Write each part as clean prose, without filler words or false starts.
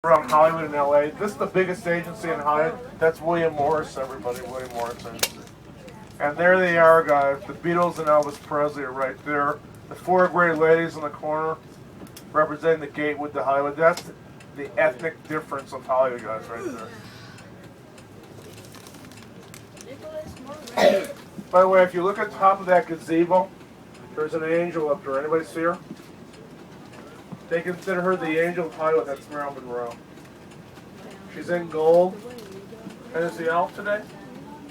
around Hollywood and LA. This is the biggest agency in Hollywood. That's William Morris, everybody. William Morris Agency. And there they are, guys. The Beatles and Elvis Presley are right there. The four great ladies in the corner representing the Gatewood to Hollywood. That's the ethnic difference of Hollywood, guys, right there. By the way, if you look at the top of that gazebo, there's an angel up there. Anybody see her? They consider her the angel of Hollywood. That's Marilyn Monroe. She's in gold. And is he out today?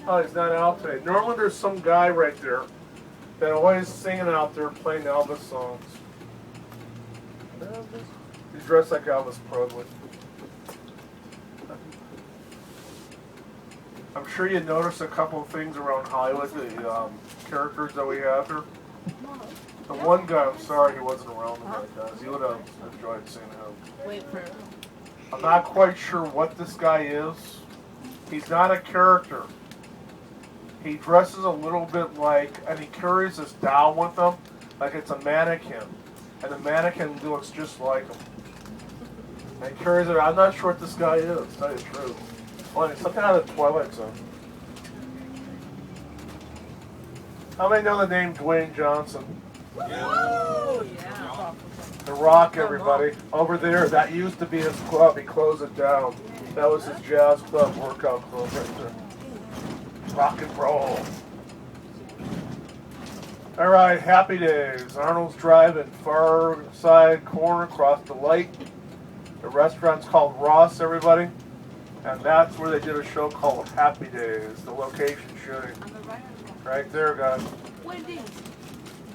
Oh, he's not out today. Normally there's some guy right there that always singing out there playing Elvis songs. He's dressed like Elvis Presley. I'm sure you noticed a couple of things around Hollywood, the characters that we have here. The one guy, I'm sorry he wasn't around tonight, guys. You would have enjoyed seeing him. Wait for it. I'm not quite sure what this guy is. He's not a character. He dresses a little bit like, and he carries this doll with him, like it's a mannequin. And the mannequin looks just like him. And he carries it. I'm not sure what this guy is, to tell you the truth. Funny, something out of the Twilight Zone. How many know the name Dwayne Johnson? Oh, yeah. The Rock, everybody. Over there, that used to be his club. He closed it down. That was his jazz club, workout club right there. Rock and roll. All right, Happy Days. Arnold's driving far side corner across the lake. The restaurant's called Ross, everybody. And that's where they did a show called Happy Days, the location shooting. Right there, guys.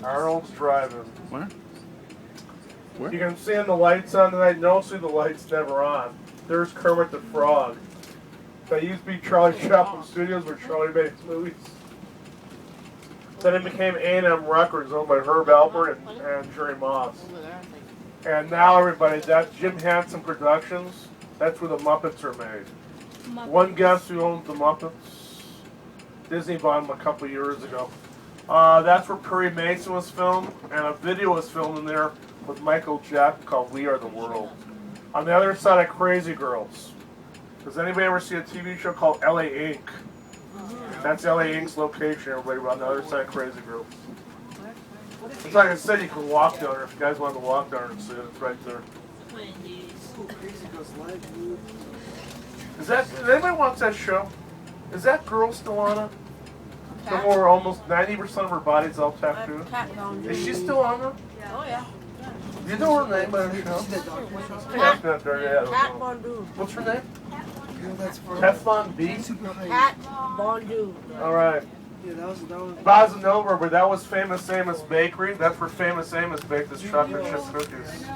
Arnold's driving. Where? Where? You can see the lights on tonight. No, see the lights never on. There's Kermit the Frog. That used to be Charlie Chaplin Studios where Charlie makes movies. Then it became A&M Records owned by Herb Alpert and Jerry Moss. And now everybody, that's Jim Henson Productions. That's where the Muppets are made. One guess who owns the Muppets? Disney bought them a couple years ago. That's where Perry Mason was filmed, and a video was filmed in there with Michael Jackson called We Are the World. On the other side of Crazy Girls. Does anybody ever see a TV show called LA Inc? That's LA Inc.'s location, everybody, on the other side of Crazy Girls. It's like I said, you can walk down there. If you guys want to walk down there and see it, it's right there. Is that, does anybody watch that show? Is that girl still on it? Somewhere almost 90% of her body's all tattooed. Is she still on it? Oh, yeah. You know her name by the show? Kat Von D. What's her name? Kat Von D? Kat Von D. Alright. Bosanova, where that was Famous Amos Bakery. That's where Famous Amos baked his chocolate chip cookies.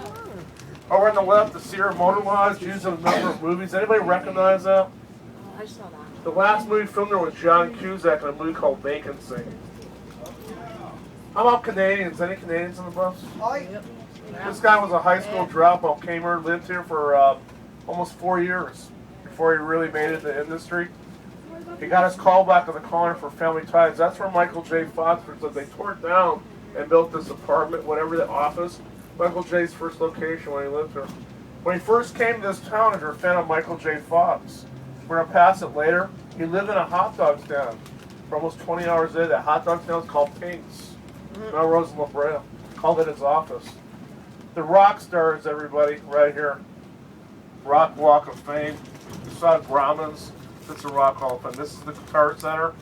Over on the left, the Sierra Motor Lodge, used in a number of movies. Anybody recognize that? I saw that. The last movie filmed there was John Cusack in a movie called Vacancy. How about Canadians? Any Canadians in the bus? This guy was a high school dropout, came here, lived here for almost 4 years before he really made it in the industry. He got his call back on the corner for Family Ties. That's where Michael J. Fox said they tore it down and built this apartment, whatever the office. Michael J.'s first location when he lived here. When he first came to this town, if you're a fan of Michael J. Fox, we're going to pass it later. He lived in a hot dog stand for almost 20 hours a day. That hot dog stand was called Pink's. Melrose and La Brea. Called it his office. The rock stars, everybody, right here. Rock Walk of Fame. You saw Grauman's. It's a Rock Hall of Fame. This is the Guitar Center.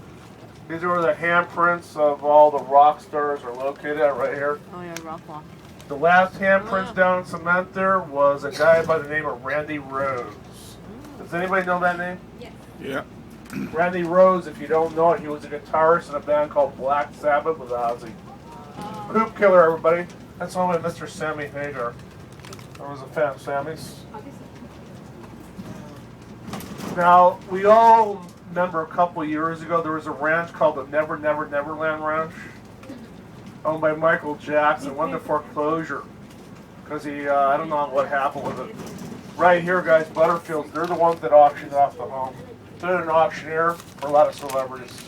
These are where the handprints of all the rock stars are located at right here. Oh, yeah, Rock Walk. The last handprints down in cement there was a guy by the name of Randy Rhoads. Does anybody know that name? Yes. Yeah. Randy Rhoads, if you don't know it, he was a guitarist in a band called Black Sabbath with Ozzy. Hoop Killer, everybody. That's home by Mr. Sammy Hagar. I was a fan of Sammy's. Now, we all remember a couple of years ago, there was a ranch called the Never Never Neverland Ranch, owned by Michael Jackson, went to foreclosure because he, I don't know what happened with it. Right here, guys, Butterfields, they're the ones that auctioned off the home. They're an auctioneer for a lot of celebrities.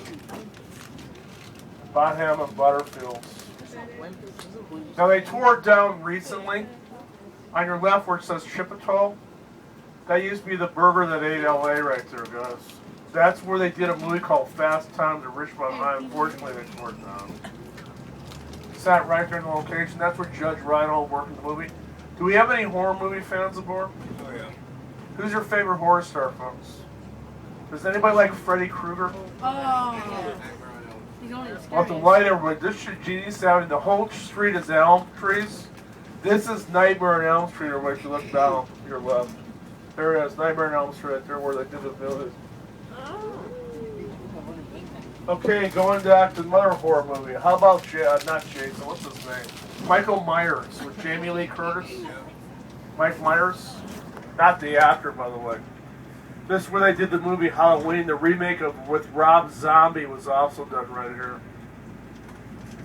Bonham and Butterfields. Now, they tore it down recently. On your left where it says Chippewa, That used to be the burger that ate LA right there, guys. That's where they did a movie called Fast Times at Richmond High. Unfortunately, they tore it down. Sat right there in the location. That's where Judge Reinhold worked in the movie. Do we have any horror movie fans aboard? Oh, yeah. Who's your favorite horror star, folks? Does anybody like Freddy Krueger? Oh. He's only I'll have to light everybody. This should genius sounding. The whole street is elm trees. This is Nightmare on Elm Street, everybody. If you look down to your left. There it is, Nightmare on Elm Street, right there where they did the village. Okay, going back to another horror movie. How about, not Jason, what's his name? Michael Myers with Jamie Lee Curtis. Mike Myers. Not the actor, by the way. This is where they did the movie Halloween. The remake of with Rob Zombie was also done right here.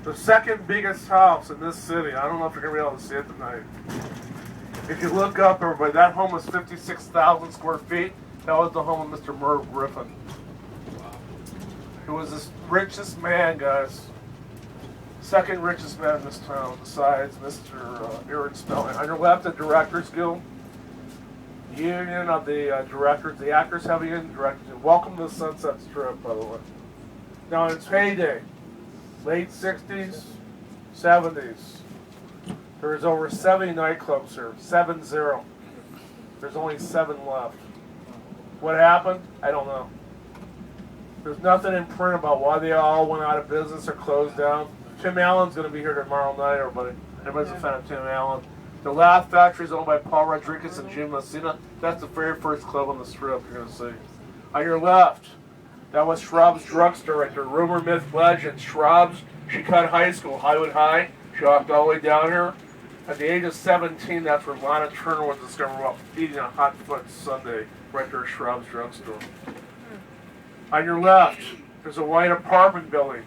The second biggest house in this city. I don't know if you're going to be able to see it tonight. If you look up, everybody, that home was 56,000 square feet. That was the home of Mr. Merv Griffin. Who was the richest man, guys. Second richest man in this town, besides Mr. Aaron Spelling. On your left, the Directors Guild. Union of the directors. The actors have a union, directors. And welcome to the Sunset Strip, by the way. Now, in its heyday, late 60s, 70s, there's over 70 nightclubs here. 7-0. There's only 7 left. What happened? I don't know. There's nothing in print about why they all went out of business or closed down. Tim Allen's going to be here tomorrow night, everybody. Everybody's a fan of Tim Allen. The Laugh Factory is owned by Paul Rodriguez and Jim Messina. That's the very first club on the strip you're going to see. On your left, that was Schraub's drugstore right there. Rumor, myth, legend. Schraub's, she cut high school, Hollywood High. She walked all the way down here. At the age of 17, that's where Lana Turner was discovered while eating a hot foot sundae right there at Schraub's drugstore. On your left, there's a white apartment building.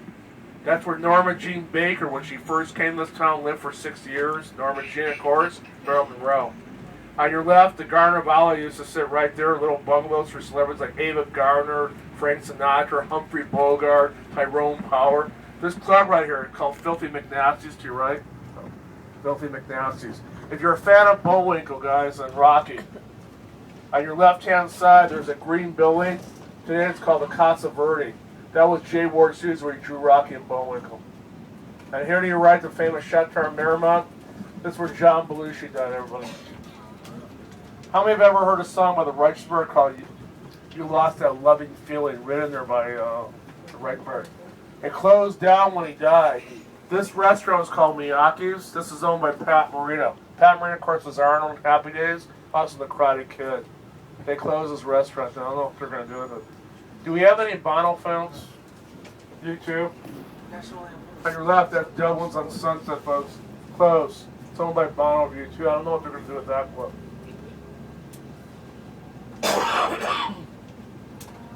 That's where Norma Jean Baker, when she first came to this town, lived for 6 years. Norma Jean, of course, Marilyn Monroe. On your left, the Garner Valley used to sit right there, little bungalows for celebrities like Ava Gardner, Frank Sinatra, Humphrey Bogart, Tyrone Power. This club right here called Filthy McNasty's to your right. Filthy McNasty's. If you're a fan of Bullwinkle, guys, and Rocky, on your left-hand side, there's a green building. Today it's called the Casa Verde. That was J. Ward Studios where he drew Rocky and Bullwinkle. And here to your right, the famous Chateau Marymount. This is where John Belushi died, everybody. How many have ever heard a song by the Reichsberg called You Lost That Loving Feeling, written there by the Reichsberg? It closed down when he died. This restaurant is called Miyake's. This is owned by Pat Moreno. Pat Moreno, of course, was Arnold in Happy Days, also the Karate Kid. They closed this restaurant. I don't know if they're going to do it. Do we have any Bono films? You too? On your left, that's Dublin's on Sunset, folks. Close. It's owned by Bono of you too. I don't know what they're going to do with that club.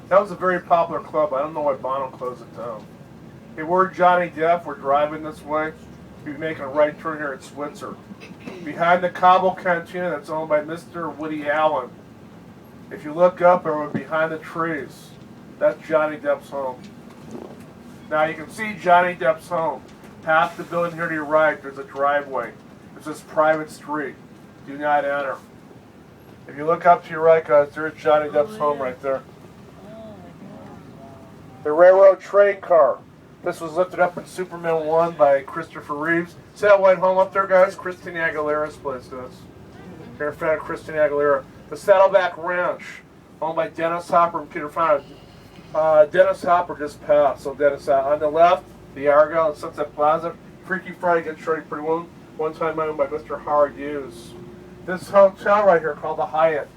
That was a very popular club. I don't know why Bono closed it down. Hey, we're Johnny Depp. We're driving this way. We'll be making a right turn here at Switzer. Behind the Cobble Cantina that's owned by Mr. Woody Allen. If you look up, or behind the trees, that's Johnny Depp's home. Now you can see Johnny Depp's home. Past the building here to your right, there's a driveway. It's this private street. Do not enter. If you look up to your right, guys, there's Johnny Depp's home right there. The railroad train car. This was lifted up in Superman 1 by Christopher Reeves. See that white home up there, guys? Christina Aguilera's place, guys. If you're a fan of Christina Aguilera. The Saddleback Ranch, owned by Dennis Hopper and Peter Fonda. Dennis Hopper just passed, so Dennis on the left, the Argyle and Sunset Plaza. Freaky Friday gets shorty pretty one time owned by Mr. Howard Hughes. This hotel right here called the Hyatt.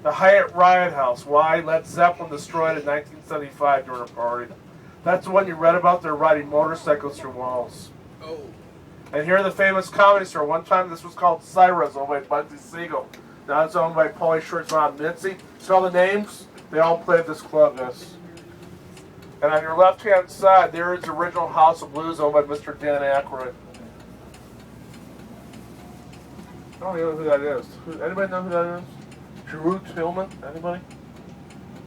The Hyatt Riot House. Why? Led Zeppelin destroyed it in 1975 during a party. That's the one you read about. They're riding motorcycles through walls. Oh. And here the famous comedy store. One time this was called Cyrus, owned by Bugsy Siegel. Now it's owned by Pauly Short's mom, Mitzi. See all the names? They all played this club, yes. And on your left-hand side, there is the original House of Blues owned by Mr. Dan Aykroyd. I don't even know who that is. Anybody know who that is? Drew Tillman? Anybody?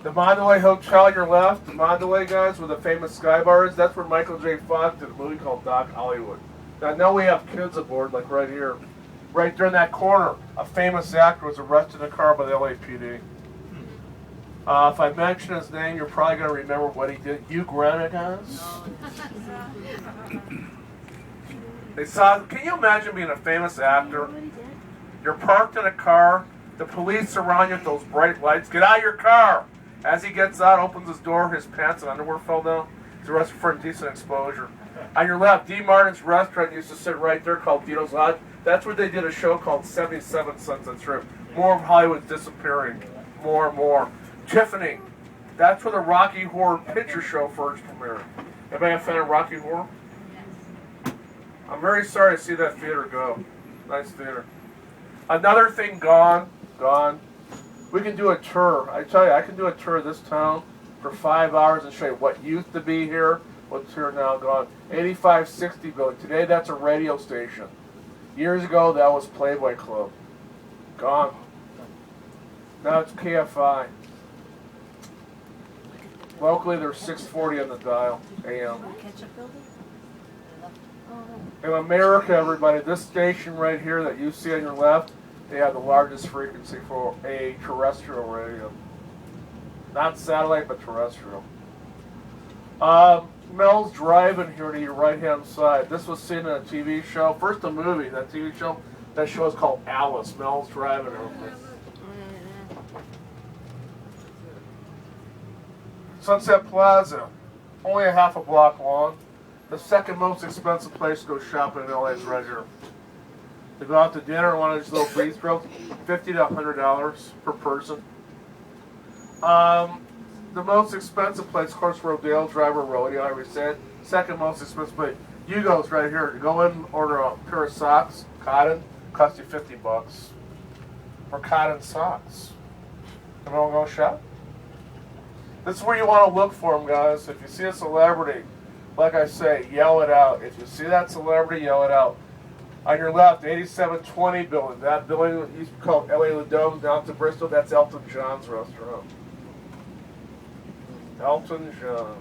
The Mandalay Hotel on your left. The Mandalay, guys, where the famous Sky Bar is. That's where Michael J. Fox did a movie called Doc Hollywood. Now, I know we have kids aboard, like right here. Right there in that corner, a famous actor was arrested in a car by the LAPD. If I mention his name, you're probably going to remember what he did. Hugh Grant, guys. They saw. Can you imagine being a famous actor? You're parked in a car. The police surround you with those bright lights. Get out of your car! As he gets out, opens his door, his pants and underwear fell down. He's arrested for indecent exposure. On your left, D. Martin's restaurant used to sit right there called Dino's Lodge. That's where they did a show called 77 Sunset Strip. More of Hollywood's disappearing. More and more. Tiffany. That's where the Rocky Horror Picture Show first premiered. Anybody a fan of Rocky Horror? I'm very sorry to see that theater go. Nice theater. Another thing gone. We can do a tour. I tell you, I can do a tour of this town for 5 hours and show you what used to be here, what's here now gone. 8560 building. Today that's a radio station. Years ago that was Playboy Club. Gone. Now it's KFI. Locally there's 640 on the dial, AM. In America, everybody, this station right here that you see on your left, they have the largest frequency for a terrestrial radio. Not satellite, but terrestrial. Mel's Drive-In here to your right-hand side. This was seen in a TV show. First a movie, that TV show. That show is called Alice, Mel's Drive-In. Sunset Plaza, only a half a block long. The second most expensive place to go shopping in LA is right here. To go out to dinner at one of these little bistros, $50 to $100 per person. The most expensive place, of course, Rodeo Driver Rodeo, I already said. Second most expensive place, Hugo's right here. To go in and order a pair of socks, cotton, cost you $50 for cotton socks. Everyone go shop? This is where you want to look for them, guys. If you see a celebrity, like I say, yell it out. If you see that celebrity, yell it out. On your left, 8720 building. That building used to be called LA Ladome down to Bristol. That's Elton John's restaurant. Elton John.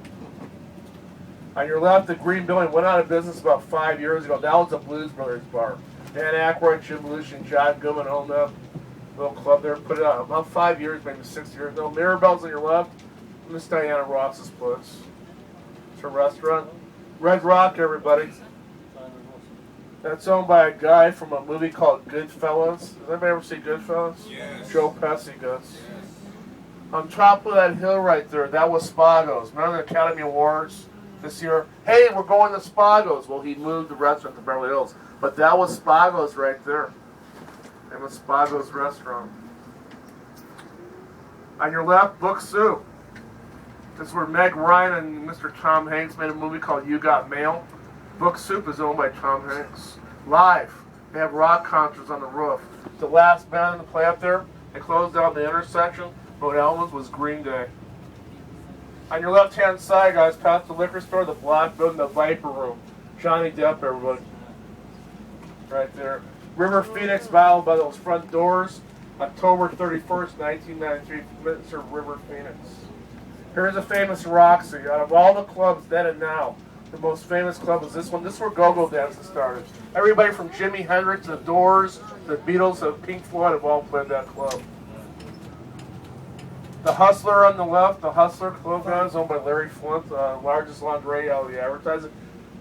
On your left, the Green Building went out of business about 5 years ago. That was a Blues Brothers bar. Dan Aykroyd, Jim Belushi, and John Goodman owned that little club there. Put it out about 5 years, maybe 6 years ago. Mirabelle's on your left. Miss Diana Ross's place. It's her restaurant. Red Rock, everybody. That's owned by a guy from a movie called Goodfellas. Does anybody ever see Goodfellas? Yes. Joe Pesci does. Yes. On top of that hill right there, that was Spago's. Remember the Academy Awards this year? Hey, we're going to Spago's. Well, he moved the restaurant to Beverly Hills. But that was Spago's right there. It was Spago's restaurant. On your left, Book Soup. This is where Meg Ryan and Mr. Tom Hanks made a movie called You Got Mail. Book Soup is owned by Tom Hanks. Live. They have rock concerts on the roof. The last band to play up there, they closed down the intersection. Rhode Island was Green Day. On your left-hand side, guys, past the liquor store, the Black Building, the Viper Room. Johnny Depp, everybody. Right there. River Phoenix battled by those front doors. October 31st, 1993. Mr. River Phoenix. Here's a famous Roxy. Out of all the clubs then and now, the most famous club is this one. This is where go-go dancing started. Everybody from Jimi Hendrix, the Doors, the Beatles, the Pink Floyd have all played that club. The Hustler on the left, the Hustler Club, guys, owned by Larry Flint, largest lingerie out of the advertising.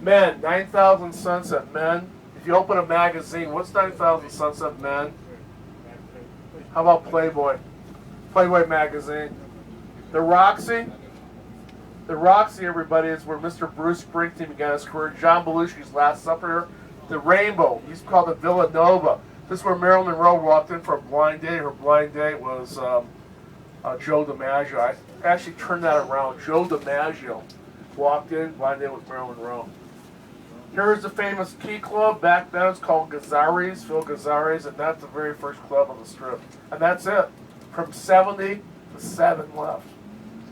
Men, 9,000 Sunset Men. If you open a magazine, what's 9,000 Sunset Men? How about Playboy? Playboy magazine. The Roxy, everybody, is where Mr. Bruce Springsteen began his career. John Belushi's Last Supper. The Rainbow, he's called the Villanova. This is where Marilyn Monroe walked in for a blind date. Her blind date was Joe DiMaggio. I actually turned that around. Joe DiMaggio walked in, blind date with Marilyn Monroe. Here's the famous Key Club. Back then it's called Gazzari's, Phil Gazzari's, and that's the very first club on the Strip. And that's it. From 70 to 7 left.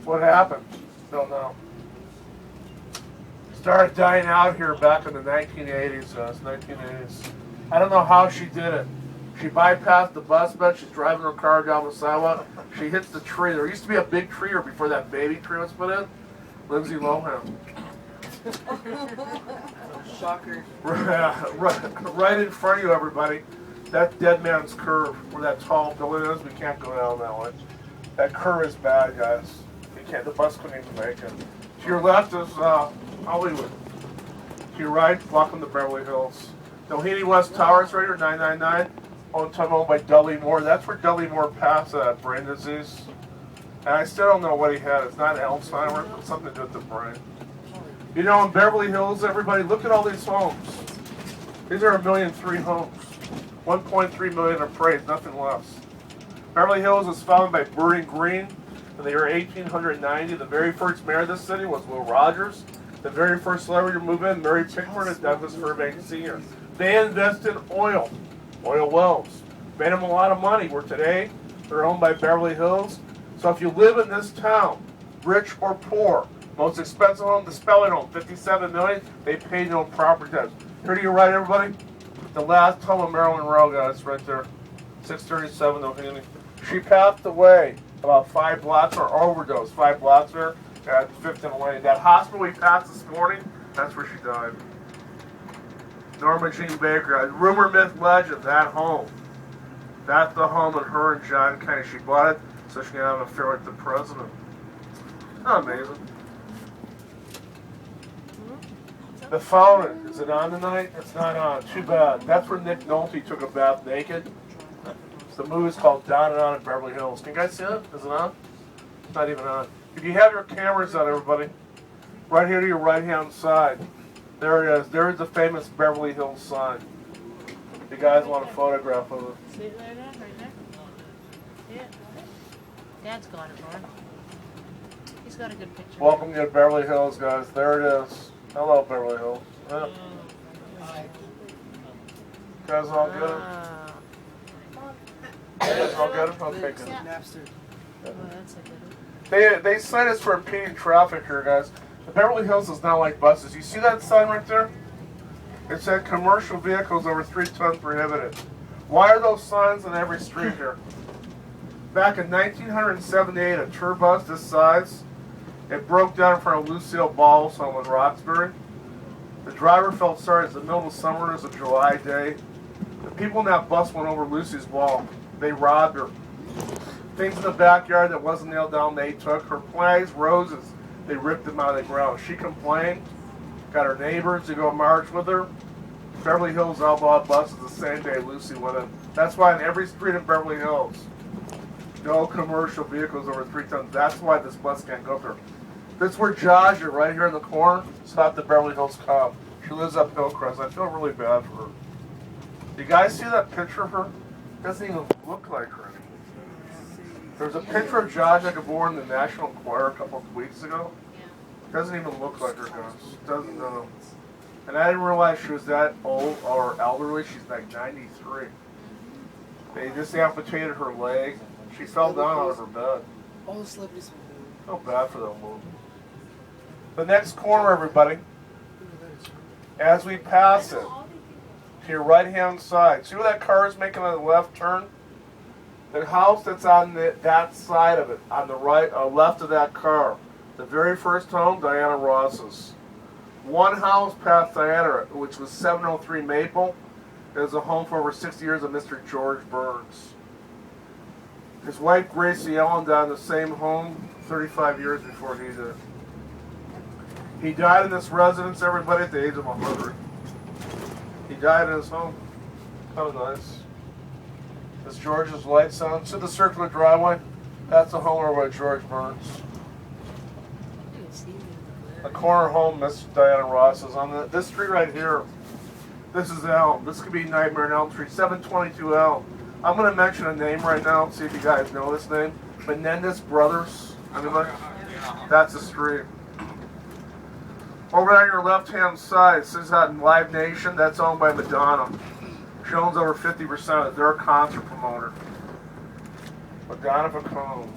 What happened? Don't know. Started dying out here back in the 1980s, 1980s. I don't know how she did it. She bypassed the bus bed. She's driving her car down the sidewalk. She hits the tree. There used to be a big tree here before that baby tree was put in. Lindsay Lohan. Shocker. Right in front of you, everybody. That Dead Man's Curve, where that tall building is, we can't go down that way. That curve is bad, guys. We can't. The bus couldn't even make it. To your left is Hollywood. To your right, welcome to Beverly Hills. Doheny West Towers right here, 999. Owned by Dudley Moore. That's where Dudley Moore passed brain disease. And I still don't know what he had. It's not Alzheimer's, but something to do with the brain. You know, in Beverly Hills, everybody, look at all these homes. These are 1,000,003 homes. 1.3 million appraised, nothing less. Beverly Hills was founded by Burton Green in the year 1890. The very first mayor of this city was Will Rogers. The very first celebrity to move in, Mary Pickford and Douglas Fairbanks Sr. They invested in oil wells. Made them a lot of money, where today they're owned by Beverly Hills. So if you live in this town, rich or poor, most expensive home, the Spelling home, $57 million, they pay no property tax. Here to your right, everybody, the last home of Marilyn Monroe, guys, right there, 637 Doheny. She passed away about 5 blocks, or overdose, 5 blocks there at 5th and Lane. That hospital we passed this morning, that's where she died. Norma Jean Baker, rumor, myth, legend, that home. That's the home of her and John Kennedy. She bought it so she can have an affair with the president. Not amazing. The Fountain, is it on tonight? It's not on. Too bad. That's where Nick Nolte took a bath naked. The movie's called Down and On in Beverly Hills. Can you guys see it? Is it on? It's not even on. If you have your cameras on, everybody, right here to your right-hand side, there it is. There is the famous Beverly Hills sign. If you guys want a photograph of it. See it there, right there? Yeah. Dad's got it, Lauren. He's got a good picture. Welcome to Beverly Hills, guys. There it is. Hello, Beverly Hills. Yeah. You guys all good? You guys all good? Okay, good. Yeah. Oh, that's a good one. They cite us for impeding traffic here, guys. The Beverly Hills is not like buses. You see that sign right there? It said commercial vehicles over 3 tons prohibited. Why are those signs on every street here? Back in 1978, a tour bus this size, it broke down in front of Lucille Ball's home in Roxbury. The driver felt sorry. It's the middle of summer. It was a July day. The people in that bus went over Lucy's wall. They robbed her. Things in the backyard that wasn't nailed down, they took. Her flags, roses, they ripped them out of the ground. She complained, got her neighbors to go march with her. Beverly Hills outlawed buses the same day Lucy went in. That's why in every street in Beverly Hills, no commercial vehicles over 3 tons. That's why this bus can't go through. This is where Jaja, right here in the corner, stopped the Beverly Hills cop. She lives up Hillcrest. I feel really bad for her. You guys see that picture of her? Doesn't even look like her. There's a picture of Jaja Gabor in the National Choir a couple of weeks ago. Doesn't even look like her, guys. Doesn't know. And I didn't realize she was that old or elderly. She's like 93. They just amputated her leg. She fell down out of her bed. All the celebrities. Feel bad for that woman. The next corner, everybody. As we pass it, to your right-hand side. See where that car is making a left turn? The house that's on that side of it, on the right, left of that car. The very first home, Diana Ross's. One house past Diana, which was 703 Maple, is a home for over 60 years of Mr. George Burns. His wife, Gracie Ellen, died in the same home 35 years before he did. He died in this residence, everybody, at the age of 100. He died in his home. Kind of nice. This George's lights on. See the circular driveway? That's the home where George Burns. The corner home, Miss Diana Ross, is on this street right here. This is Elm. This could be Nightmare on Elm Street, 722 Elm. I'm going to mention a name right now, see if you guys know this name. Menendez Brothers. Anybody? That's the street. Over on your left-hand side, this is on Live Nation. That's owned by Madonna. She owns over 50% of it. They're a concert promoter. Madonna Pacone.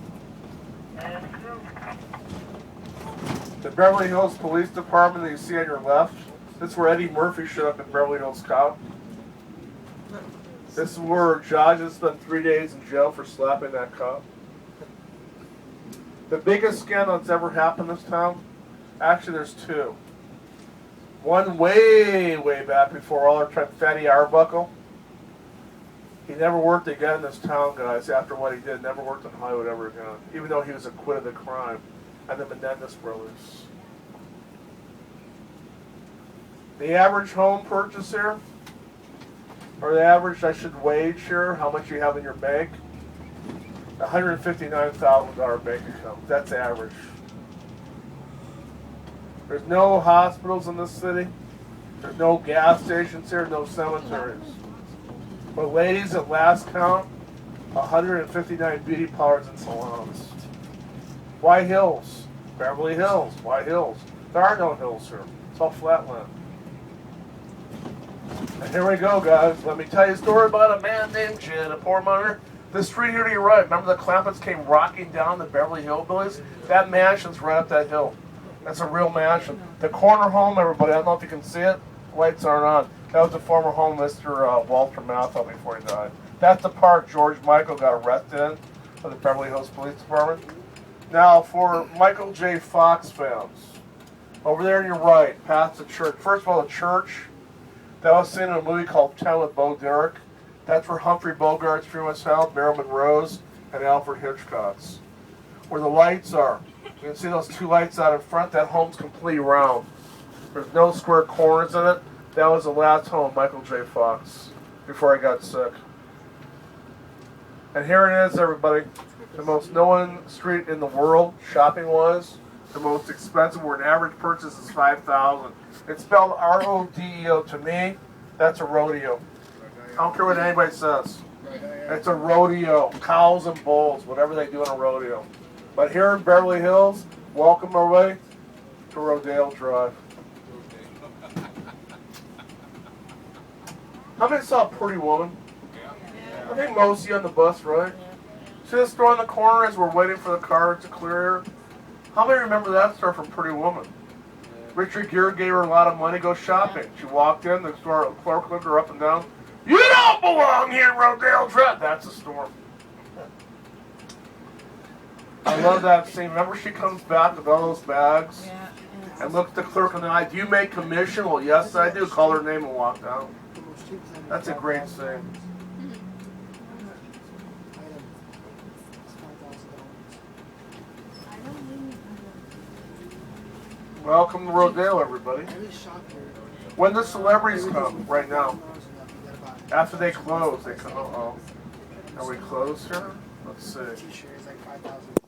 The Beverly Hills Police Department that you see on your left, this is where Eddie Murphy showed up in Beverly Hills Cop. This is where Jaja spent 3 days in jail for slapping that cop. The biggest scandal that's ever happened in this town, actually there's two. One way back before all our time, Fatty Arbuckle. He never worked again in this town, guys, after what he did. Never worked in Hollywood ever again, even though he was acquitted of the crime. And the Menendez brothers. The average home purchase here, or the average, wage here, how much you have in your bank, $159,000 bank account. That's average. There's no hospitals in this city. There's no gas stations here, no cemeteries. But ladies, at last count, 159 beauty parlors and salons. Why hills? Beverly Hills. Why hills? There are no hills here. It's all flatland. And here we go, guys. Let me tell you a story about a man named Jed, a poor miner. The street here to your right, remember the Clampetts came rocking down the Beverly Hillbillies? That mansion's right up that hill. That's a real mansion. The corner home, everybody, I don't know if you can see it. Lights aren't on. That was the former home Mr. Walter Matthau before he died. That's the park George Michael got arrested in for the Beverly Hills Police Department. Now, for Michael J. Fox fans, over there on your right, past the church. First of all, the church, that was seen in a movie called Ten with Bo Derek. That's where Humphrey Bogart's funeral held, Marilyn Monroe's, and Alfred Hitchcock's. Where the lights are, you can see those two lights out in front. That home's completely round. There's no square corners in it. That was the last home, Michael J. Fox, before he got sick. And here it is, everybody. The most known street in the world, shopping-wise. The most expensive, where an average purchase is $5,000. It's spelled R-O-D-E-O. To me, that's a rodeo. I don't care what anybody says. It's a rodeo. Cows and bulls, whatever they do in a rodeo. But here in Beverly Hills, welcome our way to Rodale Drive. How many saw Pretty Woman? I think most of you on the bus, right? See the store in the corner as we're waiting for the car to clear? How many remember that store from Pretty Woman? Richard Gere gave her a lot of money to go shopping. She walked in, the store clerk looked her up and down. You don't belong here in Rodale Drive. That's the store. I love that scene. Remember she comes back with all those bags and looks the clerk in the eye. Do you make commission? Well, yes, I do. Call her name and walk down. That's a great scene. Welcome to Rodale, everybody. When the celebrities come, right now, after they close, they come. Uh-oh. Are we closed here? Let's see.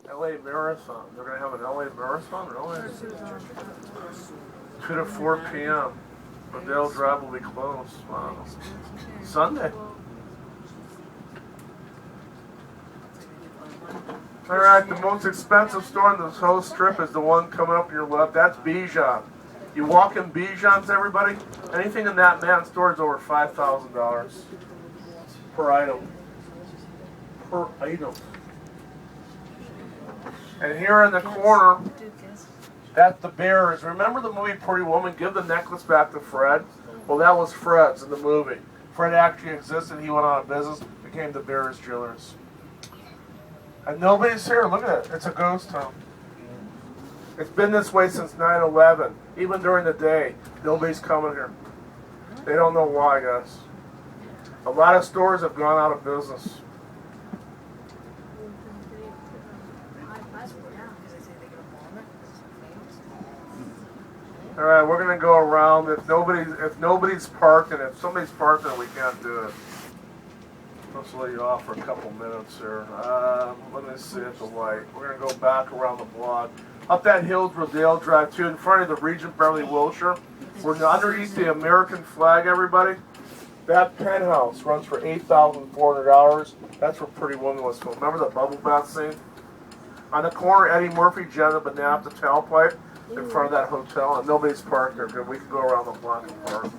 LA Marathon. They're going to have an LA Marathon, really? 2 to 4 p.m. Rodale Drive will be closed. Wow. Sunday. Alright, the most expensive store in this whole strip is the one coming up your left. That's Bijan. You walk in Bijan's, everybody, anything in that man's store is over $5,000 per item. Per item. And here in the corner, that's the Bears. Remember the movie Pretty Woman? Give the necklace back to Fred. Well, that was Fred's in the movie. Fred actually existed. He went out of business, became the Bears Jewelers. And nobody's here. Look at it. It's a ghost town. It's been this way since 9/11. Even during the day, nobody's coming here. They don't know why, guys. A lot of stores have gone out of business. All right, we're gonna go around. If nobody's parking, if somebody's parking, we can't do it. Let's let you off for a couple minutes here. Let me see at the light. We're gonna go back around the block. Up that Hills Rodale Drive 2 in front of the Regent Beverly Wilshire. We're underneath the American flag, everybody. That penthouse runs for $8,400. That's where Pretty Woman was filmed. Remember the bubble bath scene? On the corner, Eddie Murphy, Jenna Banap, the tailpipe in front of that hotel, and nobody's parked there because we can go around the block and park.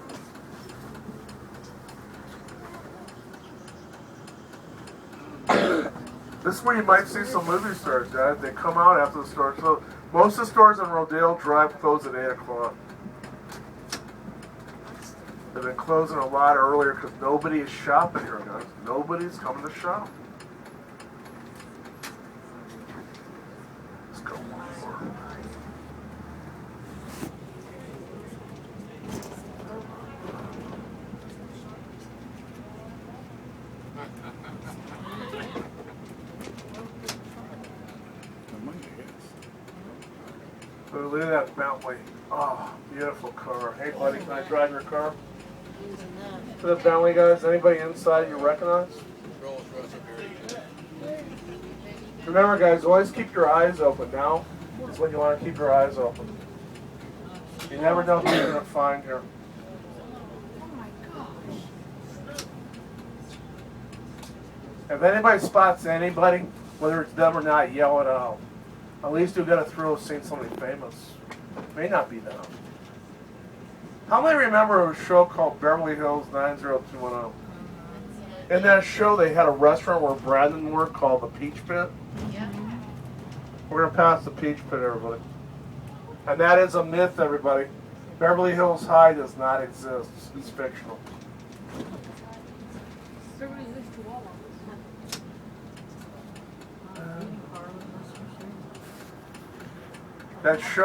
This is where you might see some movie stars, guys. They come out after the store. So most of the stores on Rodale Drive close at 8 o'clock. They've been closing a lot earlier because nobody is shopping here, guys. Nobody's coming to shop. Let's go more. So look at that Bentley. Oh, beautiful car. Hey buddy, can I drive your car? Using that. To the Bentley guys, anybody inside you recognize? Remember guys, always keep your eyes open. Now is when you want to keep your eyes open. You never know who you're going to find here. If anybody spots anybody, whether it's them or not, yell it out. At least you'll get a thrill of seeing somebody famous. May not be them. How many remember a show called Beverly Hills 90210? In that show, they had a restaurant where Brandon worked called the Peach Pit. Yeah. We're going to pass the Peach Pit, everybody. And that is a myth, everybody. Beverly Hills High does not exist. It's fictional. That show